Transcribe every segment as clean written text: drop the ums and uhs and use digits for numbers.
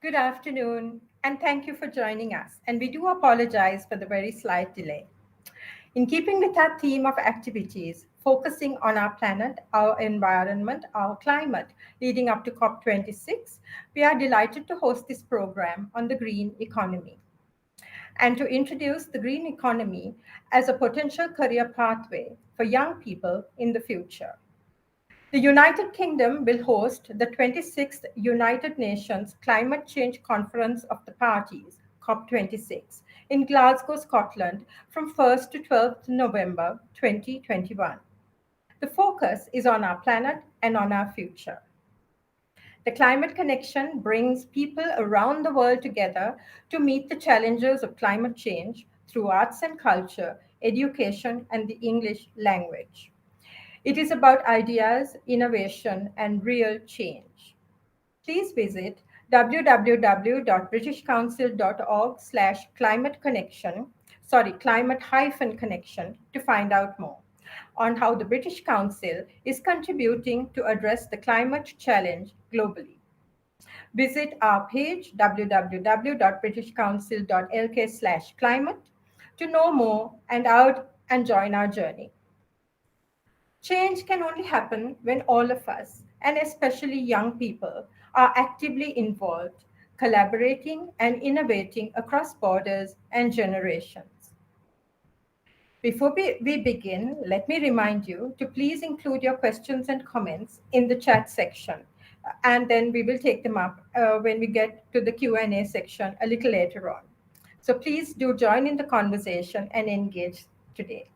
Good afternoon, and thank you for joining us. And we do apologize for the very slight delay. In keeping with our theme of activities focusing on our planet, our environment, our climate, leading up to COP26, we are delighted to host this program on the green economy and to introduce the green economy as a potential career pathway for young people in the future. The United Kingdom will host the 26th United Nations Climate Change Conference of the Parties, COP26, in Glasgow, Scotland, from 1st to 12th November 2021. The focus is on our planet and on our future. The Climate Connection brings people around the world together to meet the challenges of climate change through arts and culture, education, and the English language. It is about ideas, innovation, and real change. Please visit www.britishcouncil.org/climate-connection, climate-connection to find out more on how the British Council is contributing to address the climate challenge globally. Visit our page www.britishcouncil.lk/climate to know more and join our journey. Change can only happen when all of us, and especially young people, are actively involved, collaborating and innovating across borders and generations. Before we begin, let me remind you to please include your questions and comments in the chat section, and then we will take them up when we get to the Q&A section a little later on. So please do join in the conversation and engage today.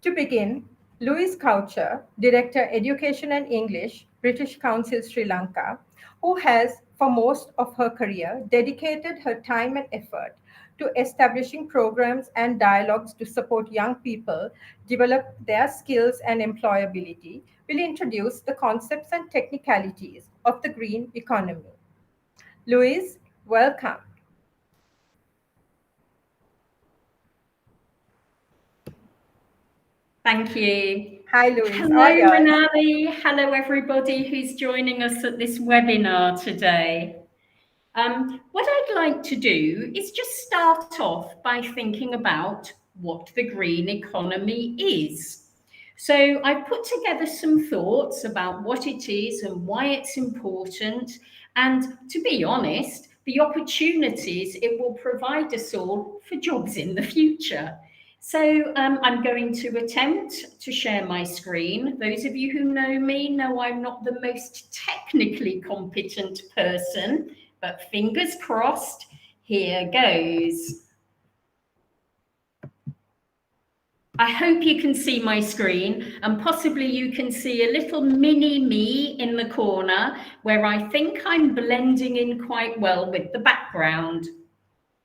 To begin, Louise Coucher, Director Education and English, British Council Sri Lanka, who has for most of her career dedicated her time and effort to establishing programs and dialogues to support young people develop their skills and employability, will introduce the concepts and technicalities of the green economy. Louise, welcome. Thank you. Hi, Louise. Hello, Renali. Hello, everybody who's joining us at this webinar today. What I'd like to do is just start off by thinking about what the green economy is. So I've put together some thoughts about what it is and why it's important, and to be honest, the opportunities it will provide us all for jobs in the future. So I'm going to attempt to share my screen. Those of you who know me know I'm not the most technically competent person, but fingers crossed, here goes. I hope you can see my screen, and possibly you can see a little mini me in the corner where I think I'm blending in quite well with the background.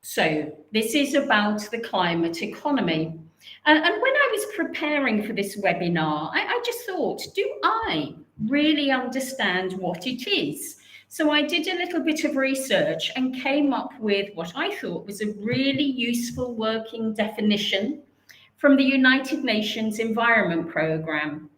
So this is about the climate economy. And when I was preparing for this webinar, I just thought, do I really understand what it is? So I did a little bit of research and came up with what I thought was a really useful working definition from the United Nations Environment Programme.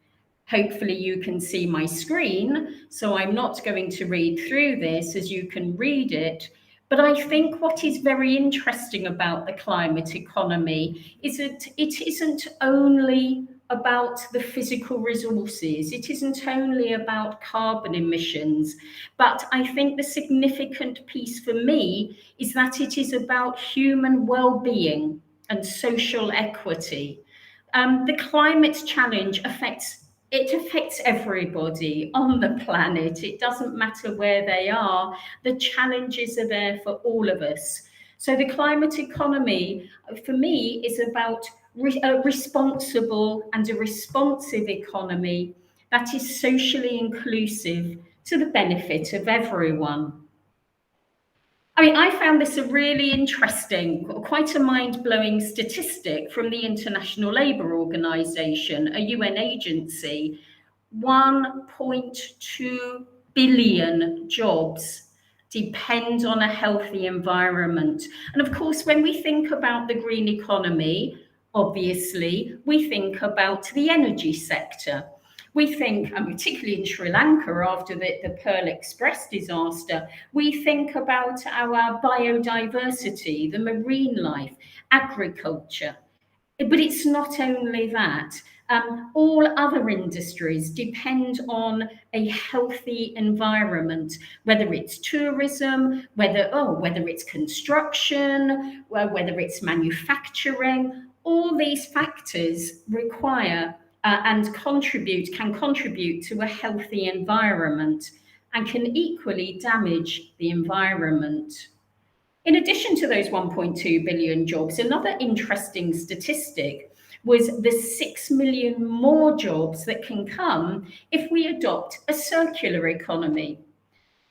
Hopefully you can see my screen, so I'm not going to read through this as you can read it. But I think what is very interesting about the climate economy is that it isn't only about the physical resources, it isn't only about carbon emissions, but I think the significant piece for me is that it is about human well-being and social equity. The climate challenge affects everybody on the planet. It doesn't matter where they are. The challenges are there for all of us. So the climate economy, for me, is about a responsible and a responsive economy that is socially inclusive to the benefit of everyone. I mean, I found this a really interesting, quite a mind-blowing statistic from the International Labour Organization, a UN agency. 1.2 billion jobs depend on a healthy environment. And of course, when we think about the green economy, obviously, we think about the energy sector. We think, and particularly in Sri Lanka after the Pearl Express disaster, we think about our biodiversity, the marine life, agriculture. But it's not only that. All other industries depend on a healthy environment, whether it's tourism, whether it's construction, whether it's manufacturing. All these factors require and can contribute to a healthy environment and can equally damage the environment. In addition to those 1.2 billion jobs, another interesting statistic was the 6 million more jobs that can come if we adopt a circular economy,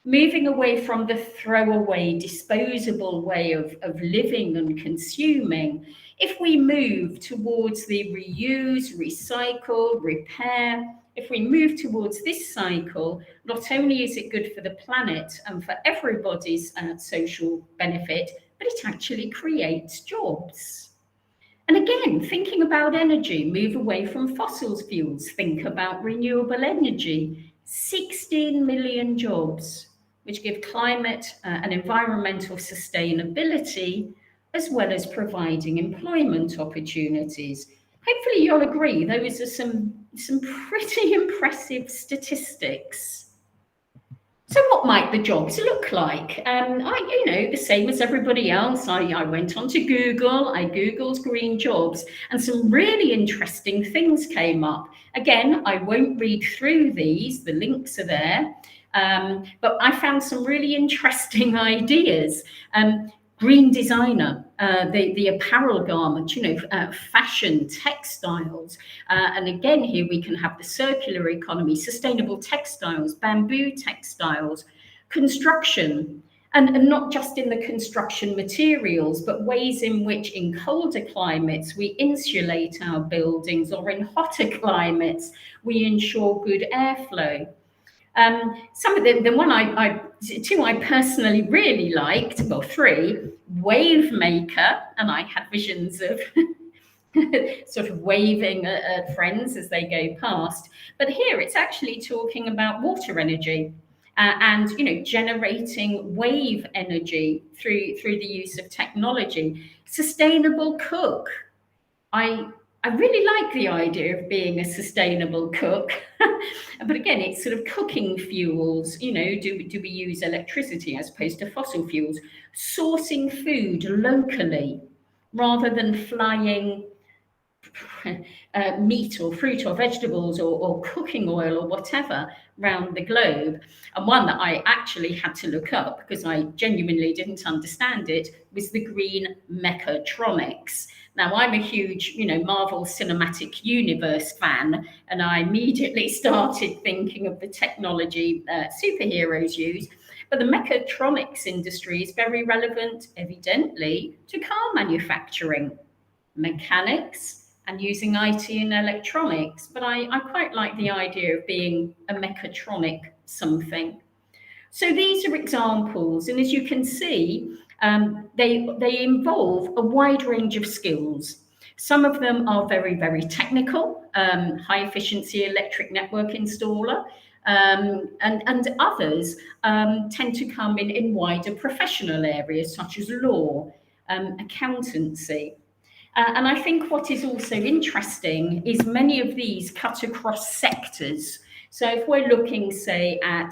moving away from the throwaway, disposable way of living and consuming. If we move towards the reuse, recycle, repair, if we move towards this cycle, not only is it good for the planet and for everybody's social benefit, but it actually creates jobs. And again, thinking about energy, move away from fossil fuels, think about renewable energy. 16 million jobs, which give climate and environmental sustainability, as well as providing employment opportunities. Hopefully you'll agree those are some pretty impressive statistics. So what might the jobs look like? The same as everybody else, I went onto Google, I Googled green jobs, and some really interesting things came up. Again, I won't read through these, the links are there, but I found some really interesting ideas. Green designer, the apparel garment, fashion, textiles. And again, here we can have the circular economy, sustainable textiles, bamboo textiles, construction, and not just in the construction materials, but ways in which in colder climates we insulate our buildings, or in hotter climates we ensure good airflow. Some of two I personally really liked, well, three, Wave Maker, and I had visions of sort of waving at friends as they go past. But here it's actually talking about water energy and generating wave energy through the use of technology. Sustainable cook. I really like the idea of being a sustainable cook, but again, it's sort of cooking fuels. Do we use electricity as opposed to fossil fuels? Sourcing food locally rather than flying meat or fruit or vegetables or cooking oil or whatever around the globe. And one that I actually had to look up because I genuinely didn't understand it was the Green Mechatronics. Now, I'm a huge, Marvel Cinematic Universe fan, and I immediately started thinking of the technology superheroes use. But the mechatronics industry is very relevant, evidently, to car manufacturing, mechanics, and using IT and electronics. But I quite like the idea of being a mechatronic something. So these are examples, and as you can see, they involve a wide range of skills. Some of them are very, very technical, high efficiency electric network installer, and others tend to come in wider professional areas such as law, accountancy. And I think what is also interesting is many of these cut across sectors. So if we're looking, say, at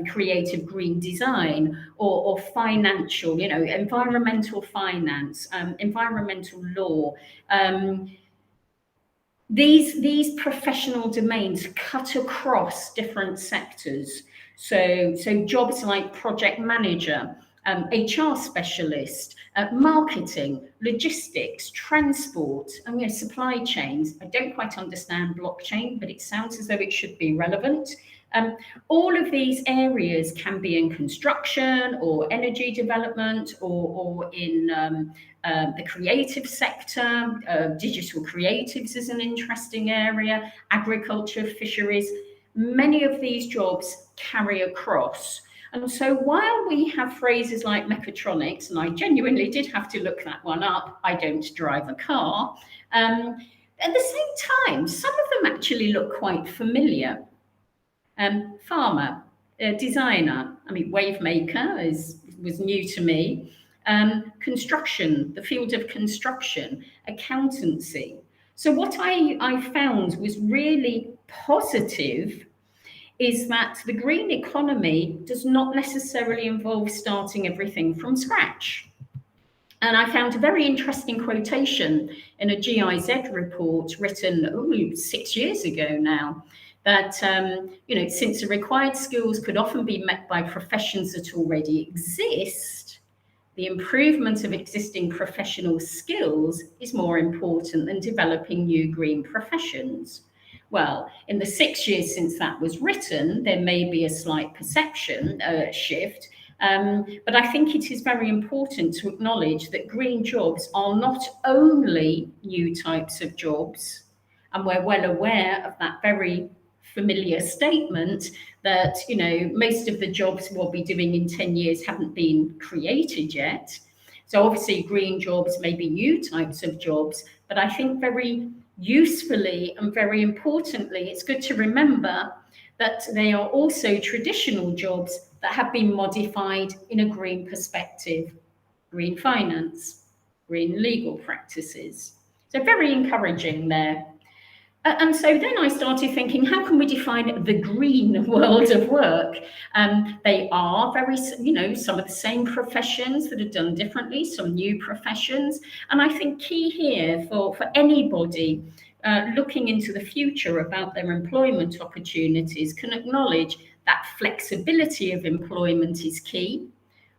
creative green design or financial, environmental finance, environmental law, these professional domains cut across different sectors. So jobs like project manager, HR specialist, marketing, logistics, transport, and supply chains. I don't quite understand blockchain, but it sounds as though it should be relevant. All of these areas can be in construction or energy development or in the creative sector. Digital creatives is an interesting area, agriculture, fisheries. Many of these jobs carry across. And so while we have phrases like mechatronics, and I genuinely did have to look that one up, I don't drive a car, At the same time, some of them actually look quite familiar. Farmer, designer, I mean, wave maker was new to me. Construction, the field of construction, accountancy. So what I found was really positive is that the green economy does not necessarily involve starting everything from scratch. And I found a very interesting quotation in a GIZ report written 6 years ago now, that since the required skills could often be met by professions that already exist, the improvement of existing professional skills is more important than developing new green professions. Well, in the 6 years since that was written, there may be a slight perception shift, but I think it is very important to acknowledge that green jobs are not only new types of jobs, and we're well aware of that very familiar statement that most of the jobs we'll be doing in 10 years haven't been created yet. So obviously green jobs may be new types of jobs, but I think very usefully and very importantly, it's good to remember that they are also traditional jobs that have been modified in a green perspective: green finance, green legal practices. So very encouraging there. And so then I started thinking, how can we define the green world of work? They are very, some of the same professions that are done differently, some new professions. And I think key here for anybody looking into the future about their employment opportunities can acknowledge that flexibility of employment is key.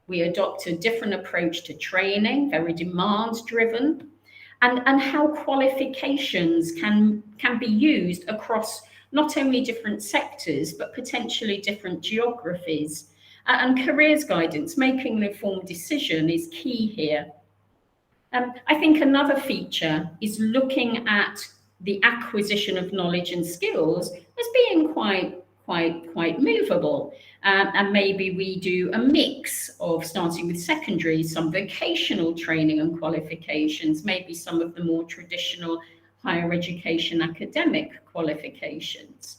We adopt a different approach to training, very demand-driven. And how qualifications can be used across not only different sectors, but potentially different geographies. And careers guidance, making an informed decision, is key here. I think another feature is looking at the acquisition of knowledge and skills as being quite movable. And maybe we do a mix of starting with secondary, some vocational training and qualifications, maybe some of the more traditional higher education academic qualifications.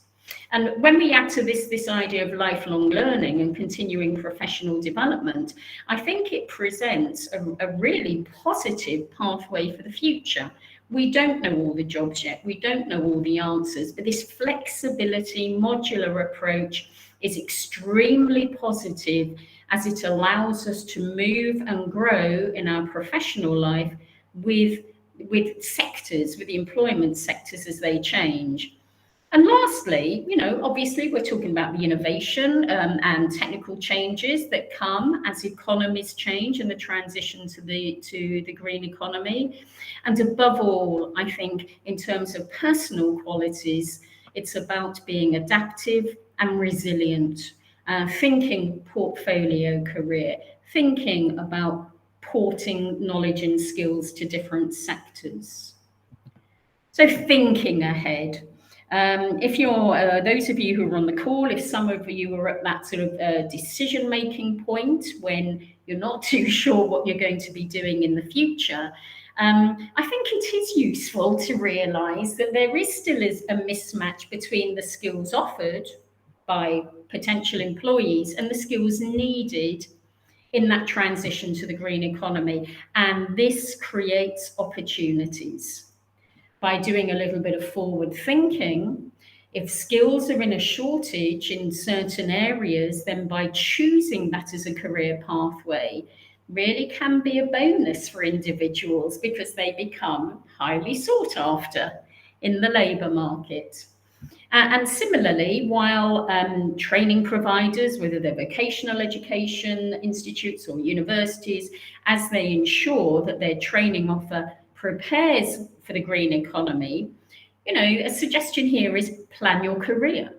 And when we add to this idea of lifelong learning and continuing professional development, I think it presents a really positive pathway for the future. We don't know all the jobs yet, we don't know all the answers, but this flexibility, modular approach is extremely positive as it allows us to move and grow in our professional life with sectors, with the employment sectors as they change. And lastly, obviously we're talking about the innovation and technical changes that come as economies change and the transition to the green economy. And above all, I think in terms of personal qualities, it's about being adaptive and resilient, thinking portfolio career, thinking about porting knowledge and skills to different sectors. So thinking ahead. If you're, those of you who are on the call, if some of you are at that sort of decision-making point when you're not too sure what you're going to be doing in the future, I think it is useful to realise that there is still a mismatch between the skills offered by potential employees and the skills needed in that transition to the green economy. And this creates opportunities. By doing a little bit of forward thinking, if skills are in a shortage in certain areas, then by choosing that as a career pathway really can be a bonus for individuals because they become highly sought after in the labour market. And similarly, while training providers, whether they're vocational education institutes or universities, as they ensure that their training offer prepares for the green economy, a suggestion here is plan your career.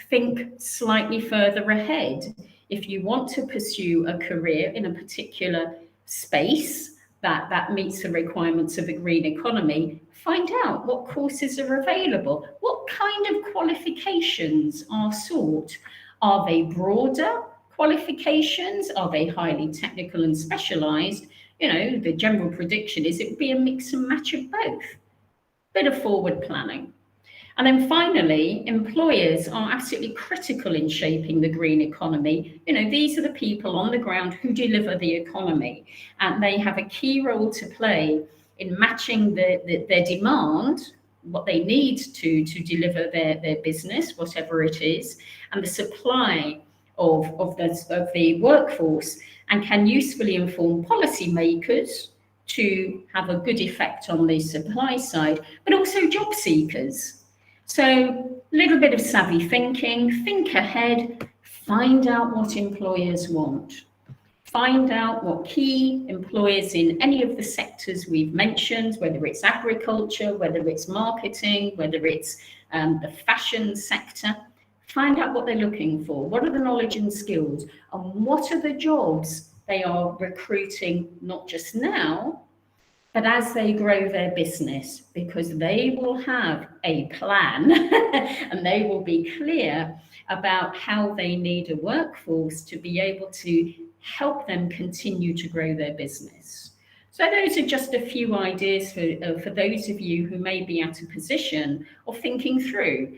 Think slightly further ahead. If you want to pursue a career in a particular space that meets the requirements of the green economy, find out what courses are available. What kind of qualifications are sought? Are they broader qualifications? Are they highly technical and specialised? The general prediction is it would be a mix and match of both. bit of forward planning. And then finally, employers are absolutely critical in shaping the green economy. These are the people on the ground who deliver the economy, and they have a key role to play in matching their demand, what they need to deliver their business, whatever it is, and the supply of the workforce, and can usefully inform policymakers to have a good effect on the supply side, but also job seekers. So a little bit of savvy thinking, think ahead, find out what employers want. Find out what key employers in any of the sectors we've mentioned, whether it's agriculture, whether it's marketing, whether it's the fashion sector. Find out what they're looking for. What are the knowledge and skills? And what are the jobs they are recruiting, not just now, but as they grow their business, because they will have a plan and they will be clear about how they need a workforce to be able to help them continue to grow their business. So those are just a few ideas for those of you who may be at a position of thinking through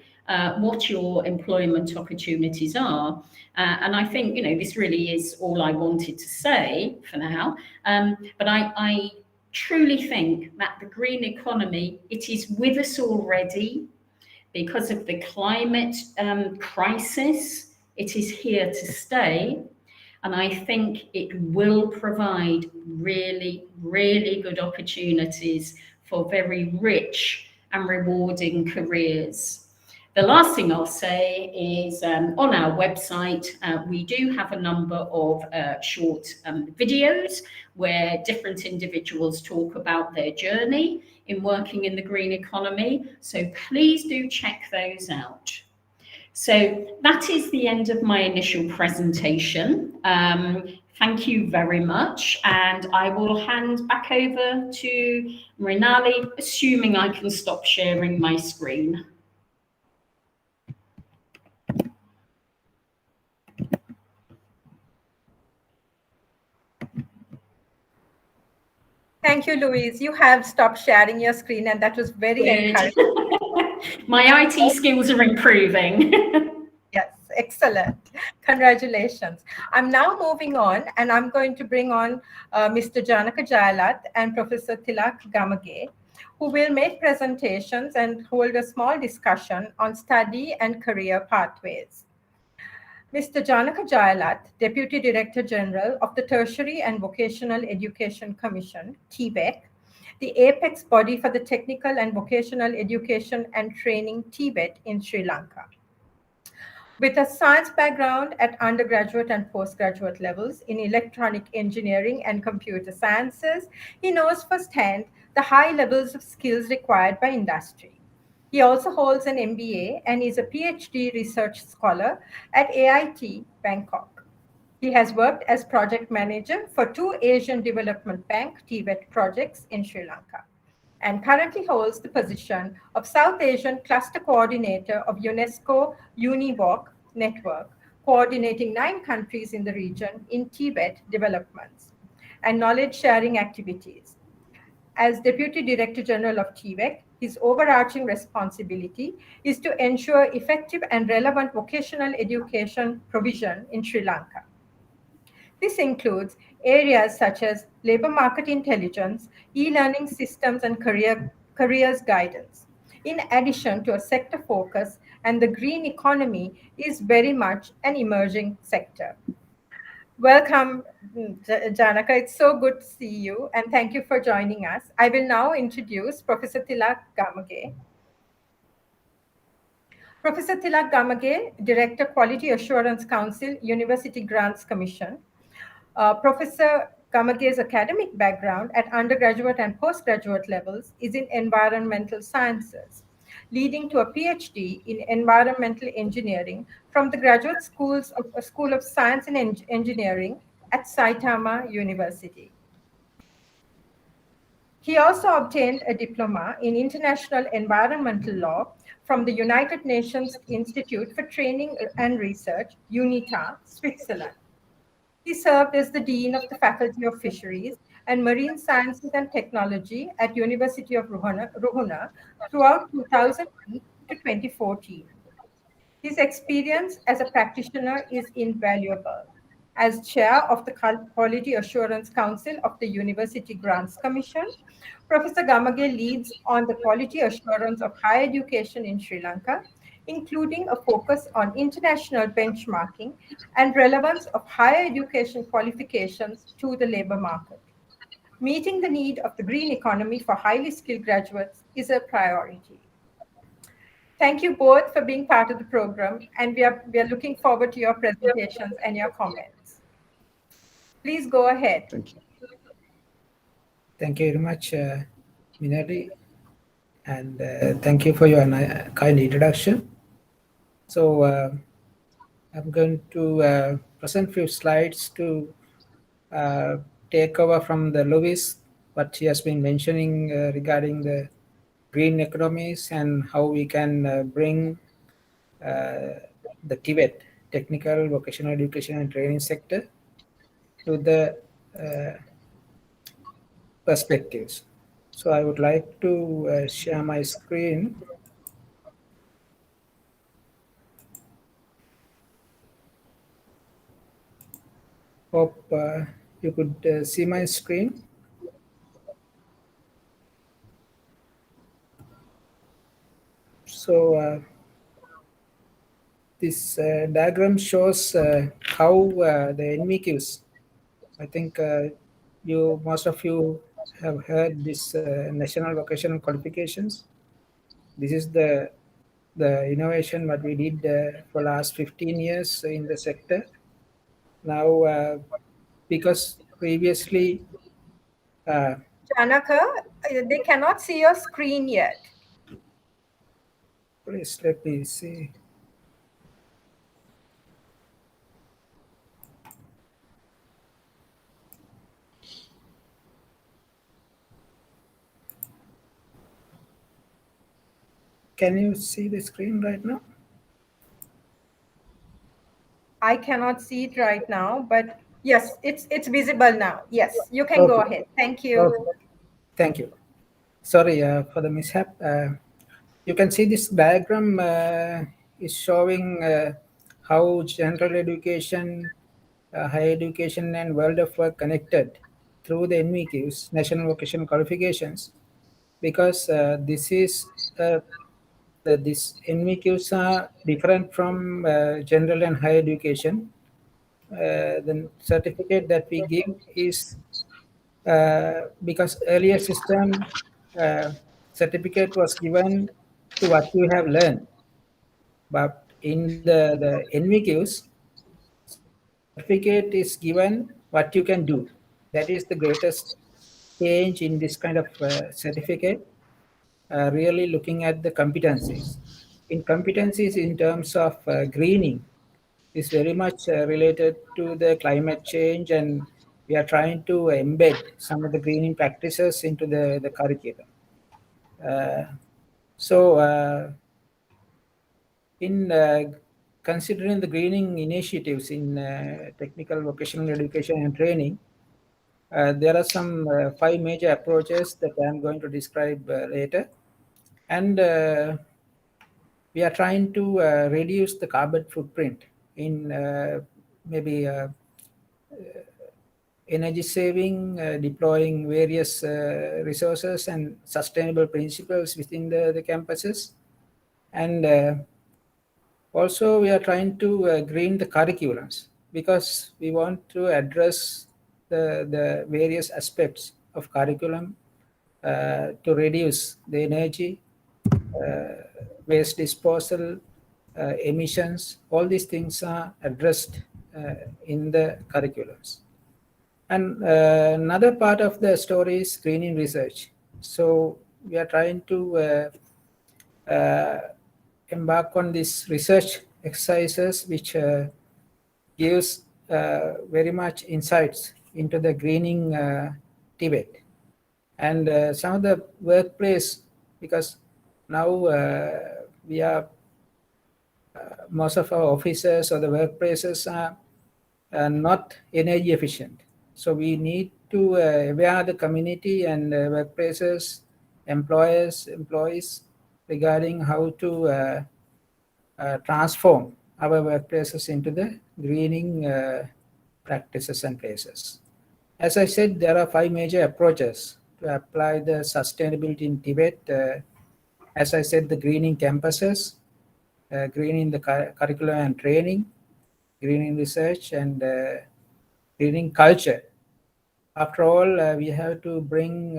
what your employment opportunities are. And I think, this really is all I wanted to say for now. But I truly think that the green economy, it is with us already because of the climate crisis. It is here to stay. And I think it will provide really, really good opportunities for very rich and rewarding careers. The last thing I'll say is on our website, we do have a number of short videos where different individuals talk about their journey in working in the green economy. So please do check those out. So that is the end of my initial presentation. Thank you very much. And I will hand back over to Mrinali, assuming I can stop sharing my screen. Thank you, Louise. You have stopped sharing your screen, and that was very encouraging. My IT skills are improving. Yes, excellent. Congratulations. I'm now moving on, and I'm going to bring on Mr. Janaka Jayalat and Professor Tilak Gamage, who will make presentations and hold a small discussion on study and career pathways. Mr. Janaka Jayalat, Deputy Director General of the Tertiary and Vocational Education Commission, TVEC, the apex body for the technical and vocational education and training TVET in Sri Lanka. With a science background at undergraduate and postgraduate levels in electronic engineering and computer sciences, he knows firsthand the high levels of skills required by industry. He also holds an MBA and is a PhD research scholar at AIT Bangkok. He has worked as project manager for 2 Asian Development Bank TVET projects in Sri Lanka, and currently holds the position of South Asian Cluster Coordinator of UNESCO UniVoc Network, coordinating 9 countries in the region in TVET developments and knowledge sharing activities. As Deputy Director General of TVEC, his overarching responsibility is to ensure effective and relevant vocational education provision in Sri Lanka. This includes areas such as labor market intelligence, e-learning systems, and careers guidance. In addition to a sector focus, and the green economy is very much an emerging sector. Welcome, Janaka. It's so good to see you, and thank you for joining us. I will now introduce Professor Tilak Gamage. Professor Tilak Gamage, Director, Quality Assurance Council, University Grants Commission. Professor Gamage's academic background at undergraduate and postgraduate levels is in environmental sciences, leading to a PhD in environmental engineering from the Graduate School of Science and Engineering at Saitama University. He also obtained a diploma in international environmental law from the United Nations Institute for Training and Research, UNITA, Switzerland. He served as the Dean of the Faculty of Fisheries and Marine Sciences and Technology at University of Ruhuna throughout 2008 to 2014. His experience as a practitioner is invaluable. As chair of the Quality Assurance Council of the University Grants Commission, Professor Gamage leads on the quality assurance of higher education in Sri Lanka, including a focus on international benchmarking and relevance of higher education qualifications to the labor market. Meeting the need of the green economy for highly skilled graduates is a priority. Thank you both for being part of the program, and we are looking forward to your presentations and your comments. Please go ahead. Thank you. Thank you very much, Minali, and thank you for your kind introduction. So I'm going to present few slides to uh, take over from the Lewis, what he has been mentioning regarding the green economies and how we can bring the Tibet technical, vocational education and training sector to the perspectives. So I would like to share my screen. Hope you could see my screen. So this diagram shows how the NVQs, I think most of you have heard this national vocational qualifications. This is the innovation what we did for last 15 years in the sector. Now, because previously, Janaka, they cannot see your screen yet. please let me see. Can you see the screen right now? I cannot see it right now, but yes, it's visible now. Yes, you can go Okay. ahead. Thank Okay. you. Thank you. Sorry for the mishap. You can see this diagram is showing how general education, higher education, and world of work connected through the NVQs, National Vocational Qualifications, because uh, these NVQs are different from general and higher education. The certificate that we give is because earlier system certificate was given to what you have learned, but in the NVQs certificate is given what you can do. That is the greatest change in this kind of certificate. Really looking at the competencies. In competencies in terms of greening is very much related to the climate change, and we are trying to embed some of the greening practices into the curriculum. Uh, so, in considering the greening initiatives in technical vocational education and training, there are some five major approaches that I'm going to describe later. And we are trying to reduce the carbon footprint in maybe energy saving, deploying various resources and sustainable principles within the campuses. And also we are trying to green the curriculums because we want to address the various aspects of curriculum to reduce the energy, waste disposal, emissions. All these things are addressed in the curriculums. And another part of the story is screening research. So we are trying to embark on these research exercises, which gives very much insights into the greening Tibet. And some of the workplace, because now we are most of our offices or the workplaces are not energy efficient. So we need to aware the community and workplaces, employers, employees regarding how to transform our workplaces into the greening practices and places. As I said, there are 5 major approaches to apply the sustainability in Tibet. As I said, the greening campuses, greening the curriculum and training, greening research, and greening culture. After all, we have to bring,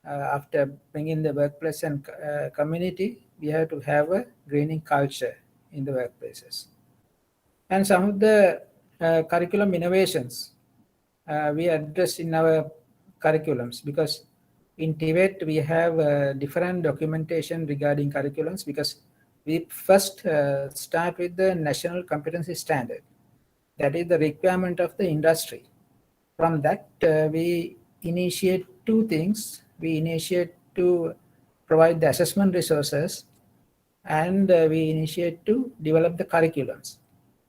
after bringing the workplace and community, we have to have a greening culture in the workplaces. And some of the curriculum innovations we address in our curriculums, because in Tibet we have different documentation regarding curriculums, because we first start with the national competency standard. That is the requirement of the industry. From that, we initiate 2 things. We initiate to provide the assessment resources, and we initiate to develop the curriculums.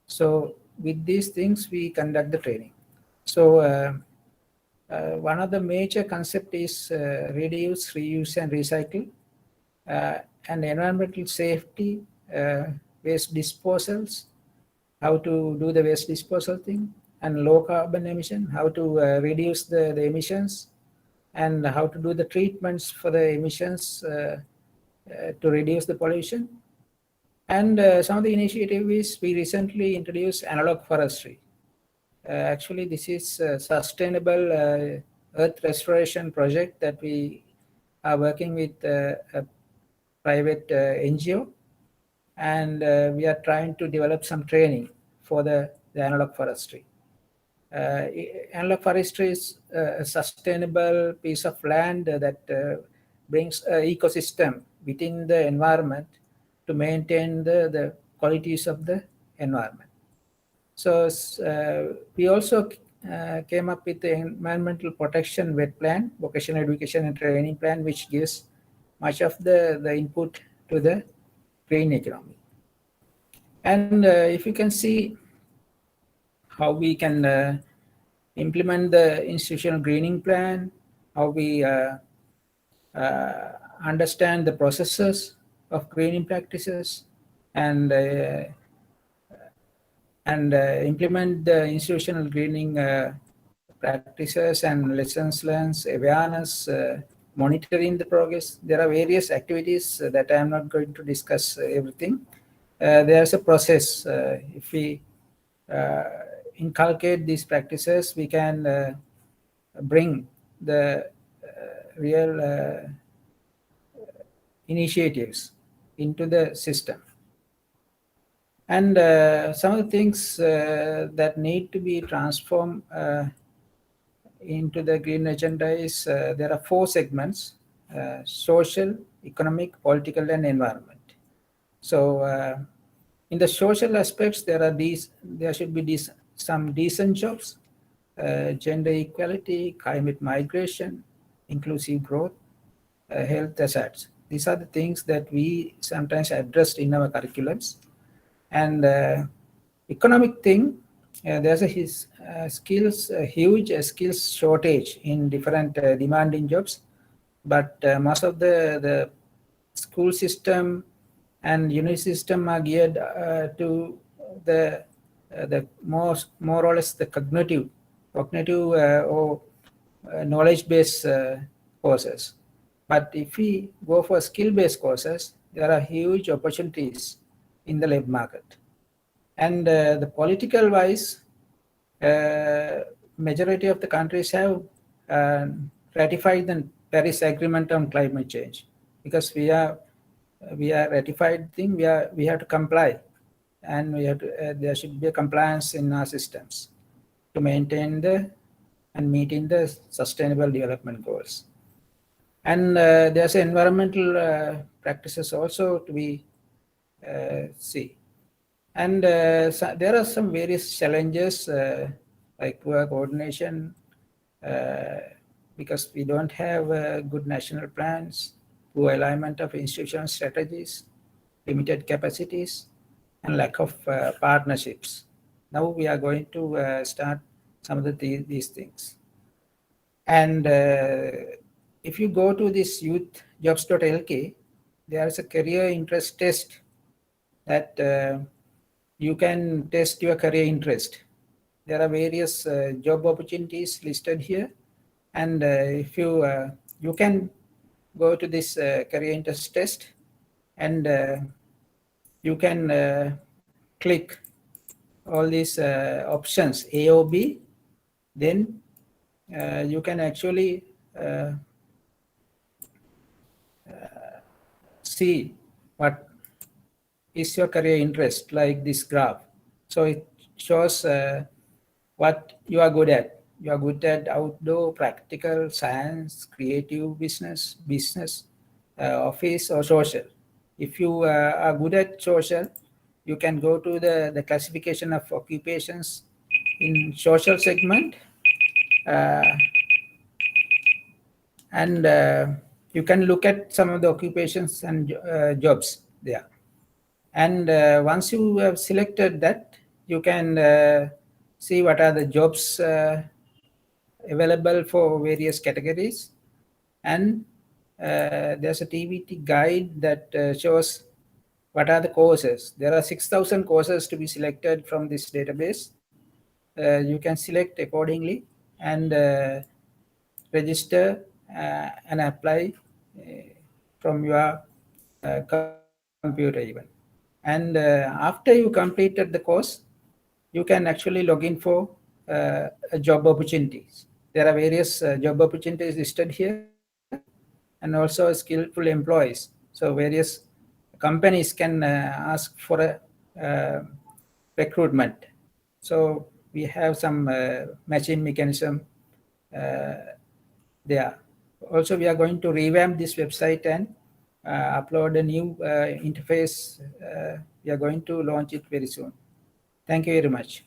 So with these things, we conduct the training. So one of the major concept is reduce, reuse, and recycle, and environmental safety, waste disposals, how to do the waste disposal thing, and low carbon emission, how to reduce the emissions, and how to do the treatments for the emissions to reduce the pollution. And some of the initiative is we recently introduced analog forestry. Actually, this is a sustainable earth restoration project that we are working with a private NGO, and we are trying to develop some training for the analog forestry. Analog forestry is a sustainable piece of land that brings an ecosystem within the environment to maintain the qualities of the environment. So we also came up with the environmental protection wet plan, vocational education and training plan, which gives much of the input to the green economy. And if you can see how we can implement the institutional greening plan, how we understand the processes of greening practices, and implement the institutional greening practices and lessons learned, awareness, monitoring the progress. There are various activities that I am not going to discuss everything. There's a process. If we inculcate these practices, we can bring the real initiatives into the system. And some of the things that need to be transformed into the green agenda is there are 4 segments: social, economic, political, and environment. So in the social aspects, there should be some decent jobs, gender equality, climate migration, inclusive growth, health hazards. These are the things that we sometimes addressed in our curriculums. And economic thing, there's a huge skills shortage in different demanding jobs, but most of the school system and university system are geared to the more or less the cognitive or knowledge-based courses. But if we go for skill-based courses, there are huge opportunities in the labor market. And the political wise, majority of the countries have ratified the Paris Agreement on climate change, because we are ratified thing. We have to comply, and we have to, there should be a compliance in our systems to maintain and meeting the sustainable development goals. And there's environmental practices also to be see. And so there are some various challenges like poor coordination, because we don't have good national plans, poor alignment of institutional strategies, limited capacities, and lack of partnerships. Now we are going to start some of these things. And if you go to this youthjobs.lk, there is a career interest test that you can test your career interest. There are various job opportunities listed here, and if you can go to this career interest test, and you can click all these options A or B, then you can actually see what is your career interest, like this graph. So it shows what you are good at. You are good at outdoor, practical, science, creative, business, office, or social. If you are good at social, you can go to the classification of occupations in social segment, uh, and you can look at some of the occupations and jobs there. And once you have selected that, you can see what are the jobs available for various categories. And there's a TVT guide that shows what are the courses. There are 6,000 courses to be selected from this database. You can select accordingly and register and apply from your computer even. And after you completed the course, you can actually log in for job opportunities. There are various job opportunities listed here, and also skillful employees. So various companies can ask for a recruitment. So we have some matching mechanism there. Also, we are going to revamp this website and upload a new interface. We are going to launch it very soon. Thank you very much.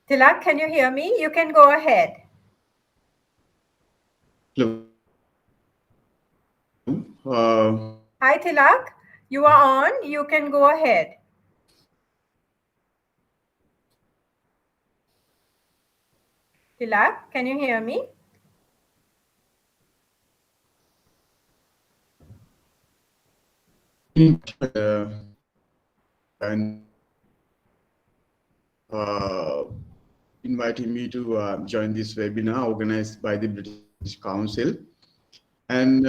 Tilak, can you hear me? You can go ahead. Hello. Hi, Tilak. You are on. You can go ahead. Tilak, can you hear me? Inviting me to join this webinar organized by the British Council. And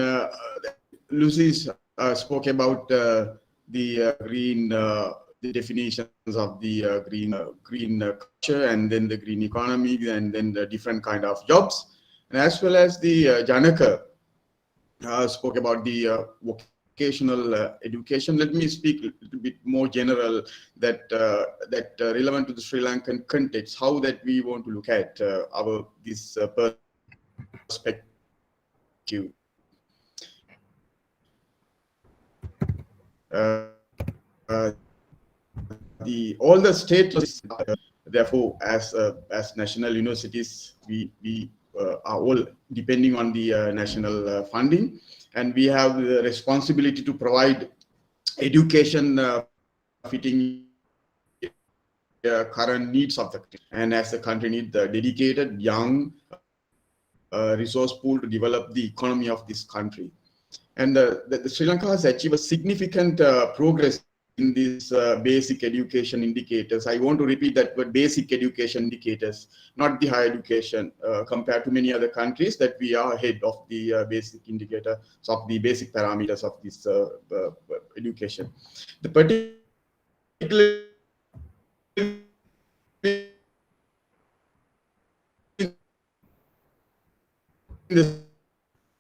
Lucy spoke about the green, the definitions of the green culture, and then the green economy, and then the different kind of jobs. And as well as the Janaka spoke about the vocational education. Let me speak a little bit more general, that relevant to the Sri Lankan context, how that we want to look at our this perspective. All the state, therefore, as national universities, we are all depending on the national funding, and we have the responsibility to provide education fitting current needs of the country. And as the country needs the dedicated young resource pool to develop the economy of this country. And the Sri Lanka has achieved a significant progress in these basic education indicators. I want to repeat that word, basic education indicators, not the higher education. Compared to many other countries, that we are ahead of the basic indicators of the basic parameters of this education. The particular in the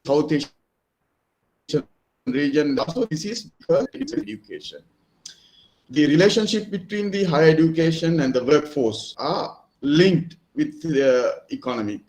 South Asian region, also this is because it's education. The relationship between the higher education and the workforce are linked with the economic,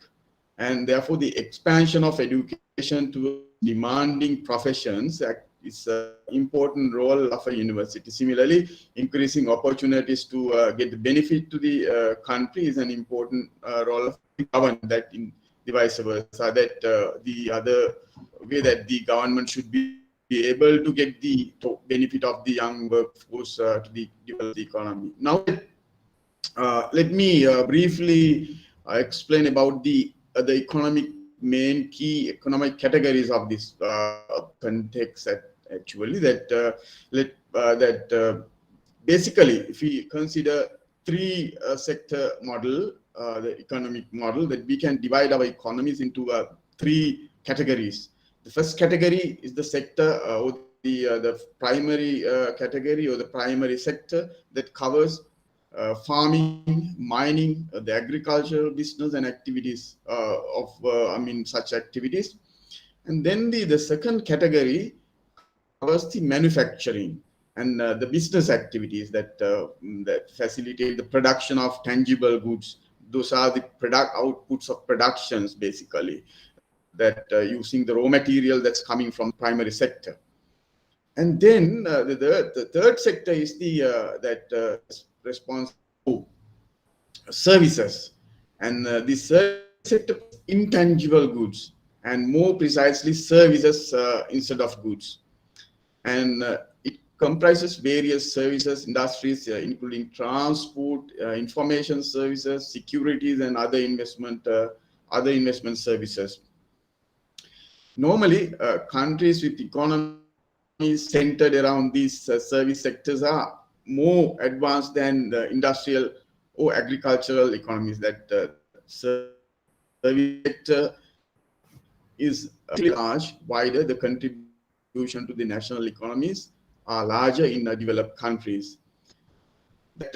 and therefore the expansion of education to demanding professions is an important role of a university. Similarly, increasing opportunities to get the benefit to the country is an important role of the government, that in the vice versa, that the other way that the government should be able to get the benefit of the young workforce to develop the economy. Now, let me briefly explain about the economic main key economic categories of this context. Actually, basically, if we consider three sector model, the economic model, that we can divide our economies into three categories. The first category is the sector or the primary category, or the primary sector, that covers farming, mining, the agricultural business and activities such activities. And then the second category covers the manufacturing and the business activities that facilitate the production of tangible goods. Those are the product outputs of productions, basically, that using the raw material that's coming from primary sector. And then the third sector is the responsible for services, and this service sector intangible goods, and more precisely services instead of goods. And it comprises various services industries, including transport, information services, securities, and other investment services. Normally, countries with economies centered around these service sectors are more advanced than the industrial or agricultural economies. That service sector is large, wider. The contribution to the national economies are larger in developed countries. That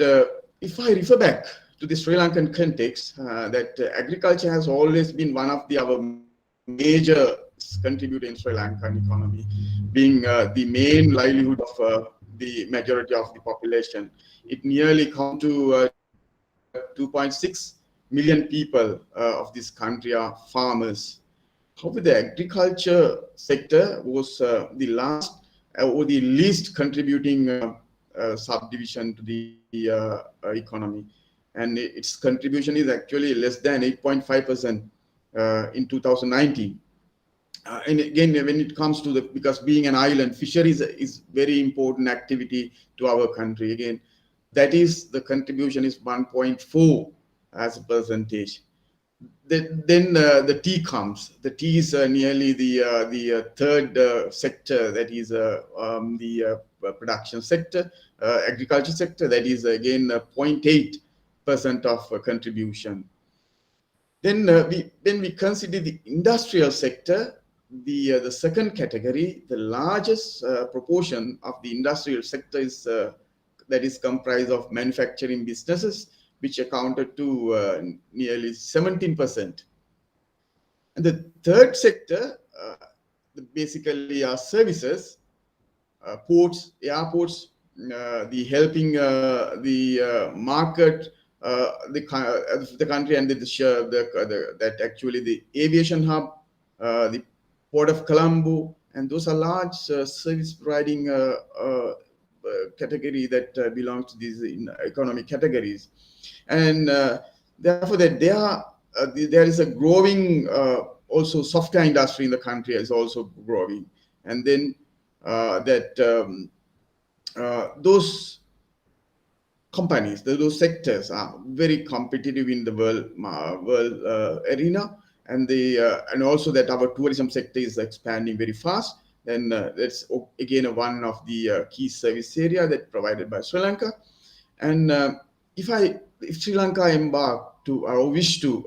if I refer back to the Sri Lankan context, that agriculture has always been one of our major contributor in Sri Lankan economy, being the main livelihood of the majority of the population. It nearly comes to 2.6 million people of this country are farmers. However, the agriculture sector was the last or the least contributing subdivision to the economy, and its contribution is actually less than 8.5% in 2019. And again, when it comes to because being an island, fisheries is very important activity to our country. Again, that is the contribution is 1.4 as a percentage. Then the tea comes. The tea is nearly the third sector, that is the production sector, agriculture sector, that is again 0.8% of contribution. Then we consider the industrial sector, the second category. The largest proportion of the industrial sector is that is comprised of manufacturing businesses, which accounted to nearly 17%. And the third sector basically are services, ports, airports, the helping the market, the country, and that actually the aviation hub, the port of Colombo, and those are large service providing category that belongs to these economic categories. And therefore that there is a growing also software industry in the country is also growing. And then those companies, those sectors are very competitive in the world arena, and and also that our tourism sector is expanding very fast. Then that's again one of the key service area that provided by Sri Lanka. And if Sri Lanka embark to or wish to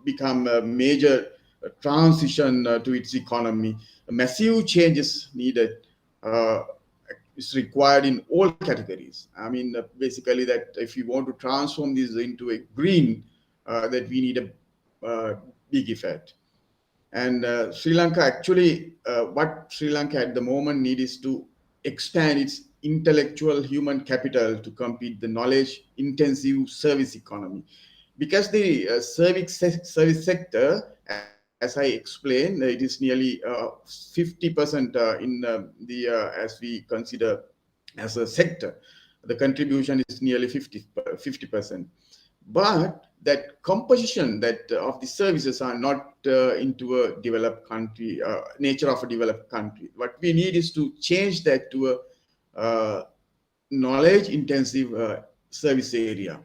become a major transition to its economy, massive changes needed. Is required in all categories. I mean, basically that if you want to transform this into a green, that we need a big effect. And Sri Lanka actually, what Sri Lanka at the moment need is to expand its intellectual human capital to compete the knowledge intensive service economy, because the service sector, as I explained, it is nearly 50% in as we consider as a sector. The contribution is nearly 50%. But that composition that of the services are not into a developed country, nature of a developed country. What we need is to change that to a knowledge intensive service area.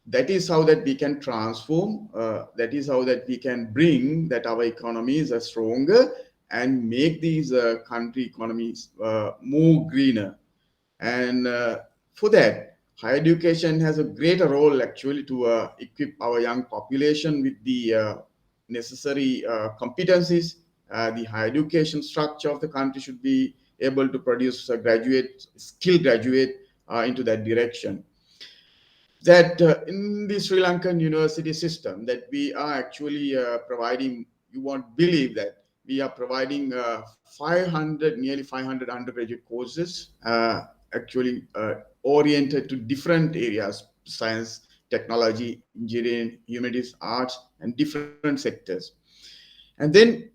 That is how that we can transform, that is how that we can bring that our economies are stronger and make these country economies more greener. And for that, higher education has a greater role actually to equip our young population with the necessary competencies. The higher education structure of the country should be able to produce a skilled graduate into that direction. That in the Sri Lankan university system, that we are actually providing, you won't believe that we are providing 500, nearly 500 undergraduate courses, actually oriented to different areas: science, technology, engineering, humanities, arts, and different sectors. And then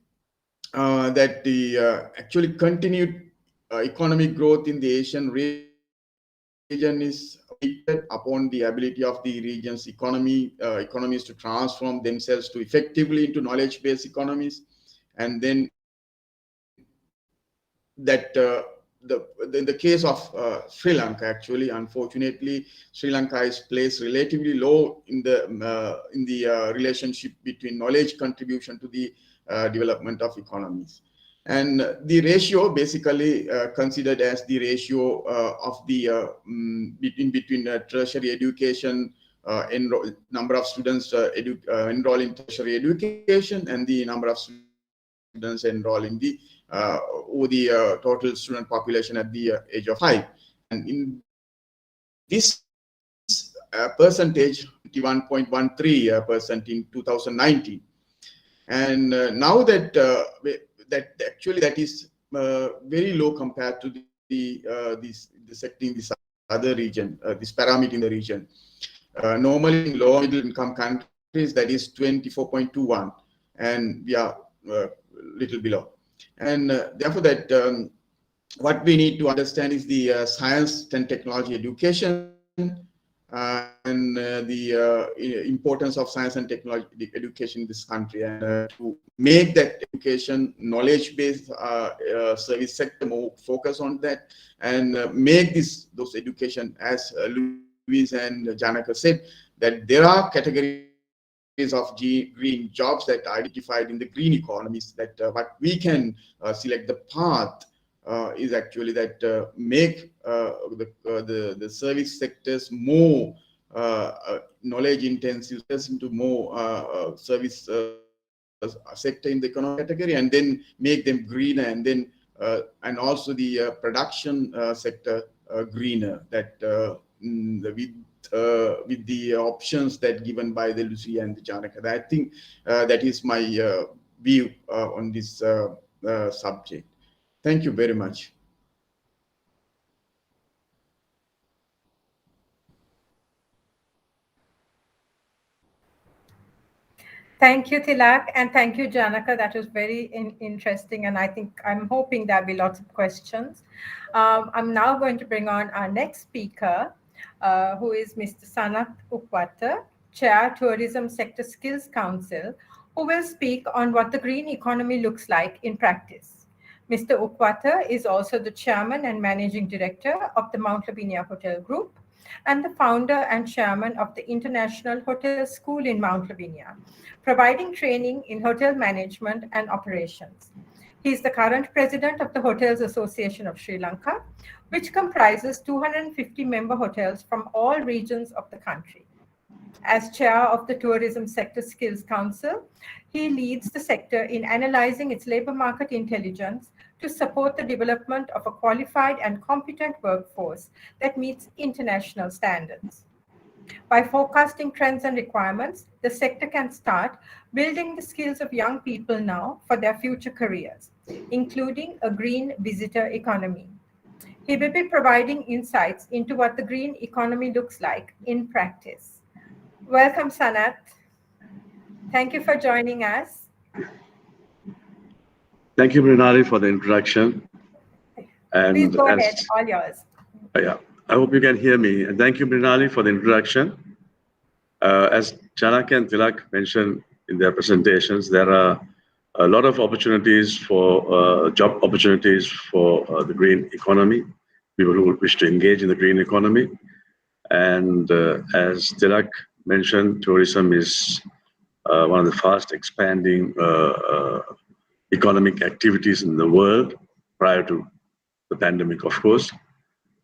that the actually continued economic growth in the Asian region is upon the ability of the region's economies to transform themselves to effectively into knowledge-based economies. And then that in the case of Sri Lanka, actually, unfortunately, Sri Lanka is placed relatively low in the relationship between knowledge contribution to the development of economies. And the ratio basically considered as the ratio of the between tertiary education, number of students enroll in tertiary education, and the number of students enroll in the total student population at the age of 5. And in this percentage, 21.13% in 2019. And now that that is very low compared to this other region, this parameter in the region. Normally in low middle income countries, that is 24.21, and we are little below. And therefore that what we need to understand is the science and technology education, and the importance of science and technology education in this country, and to make that education knowledge-based service sector more focus on that, and make those education, as Luis and Janaka said, that there are categories of green jobs that are identified in the green economies, that what we can select the path is actually that make the service sectors more knowledge intensive, into more service sector in the economic category, and then make them greener, and then and also the production sector greener, that with the options that given by the Lucy and the Janaka. I think that is my view on this subject. Thank you very much. Thank you, Tilak, and thank you, Janaka. That was very interesting, and I think I'm hoping there'll be lots of questions. I'm now going to bring on our next speaker, who is Mr. Sanat Ukwata, Chair, Tourism Sector Skills Council, who will speak on what the green economy looks like in practice. Mr. Ukwata is also the Chairman and Managing Director of the Mount Lavinia Hotel Group and the founder and chairman of the International Hotel School in Mount Lavinia, providing training in hotel management and operations. He is the current president of the Hotels Association of Sri Lanka, which comprises 250 member hotels from all regions of the country. As chair of the Tourism Sector Skills Council, he leads the sector in analyzing its labor market intelligence to support the development of a qualified and competent workforce that meets international standards. By forecasting trends and requirements, the sector can start building the skills of young people now for their future careers, including a green visitor economy. He will be providing insights into what the green economy looks like in practice. Welcome, Sanat. Thank you for joining us. Thank you, Mrinali, for the introduction. Please And go ahead, all yours. yeah, I hope you can hear me. And thank you, Mrinali, for the introduction. As Janaka and Tilak mentioned in their presentations, there are a lot of opportunities for job opportunities for the green economy, people who wish to engage in the green economy. And as Tilak mentioned, tourism is one of the fast expanding economic activities in the world prior to the pandemic, of course.